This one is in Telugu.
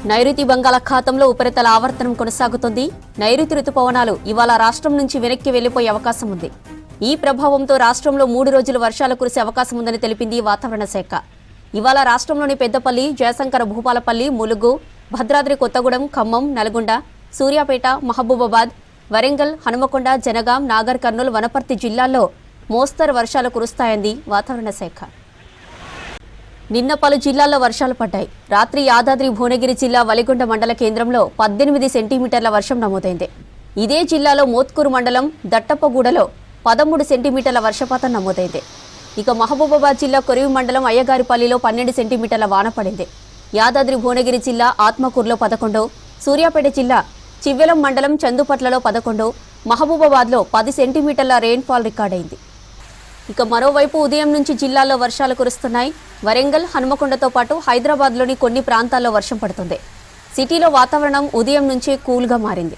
నైరుతి బంగాళాఖాతంలో ఉపరితల ఆవర్తనం కొనసాగుతోంది. నైరుతి రుతుపవనాలు ఇవాళ రాష్ట్రం నుంచి వెనక్కి వెళ్లిపోయే అవకాశం ఉంది. ఈ ప్రభావంతో రాష్ట్రంలో 3 రోజులు వర్షాలు కురిసే అవకాశం ఉందని తెలిపింది వాతావరణ శాఖ. ఇవాళ రాష్ట్రంలోని పెద్దపల్లి, జయశంకర భూపాలపల్లి, ములుగు, భద్రాద్రి కొత్తగూడెం, ఖమ్మం, నల్గొండ, సూర్యాపేట, మహబూబాబాద్, వరంగల్, హనుమకొండ, జనగాం, నాగర్ కర్నూలు, వనపర్తి జిల్లాల్లో మోస్తరు వర్షాలు కురుస్తాయంది వాతావరణ శాఖ. నిన్న పలు జిల్లాల్లో వర్షాలు పడ్డాయి. రాత్రి యాదాద్రి భువనగిరి జిల్లా వలిగొండ మండల కేంద్రంలో 18 సెంటీమీటర్ల వర్షం నమోదైంది. ఇదే జిల్లాలో మోత్కూరు మండలం దట్టప్పగూడలో 13 సెంటీమీటర్ల వర్షపాతం నమోదైంది. ఇక మహబూబాబాద్ జిల్లా కొరివి మండలం అయ్యగారిపల్లిలో 12 సెంటీమీటర్ల వాన పడింది. యాదాద్రి భువనగిరి జిల్లా ఆత్మకూరులో 11, సూర్యాపేట జిల్లా చివ్వెలం మండలం చందుపట్లలో 11, మహబూబాబాద్లో 10 సెంటీమీటర్ల రెయిన్ఫాల్ రికార్డైంది. ఇక మరోవైపు ఉదయం నుంచి జిల్లాల్లో వర్షాలు కురుస్తున్నాయి. వరంగల్, హనుమకొండతో పాటు హైదరాబాద్లోని కొన్ని ప్రాంతాల్లో వర్షం పడుతుంది. సిటీలో వాతావరణం ఉదయం నుంచే కూల్గా మారింది.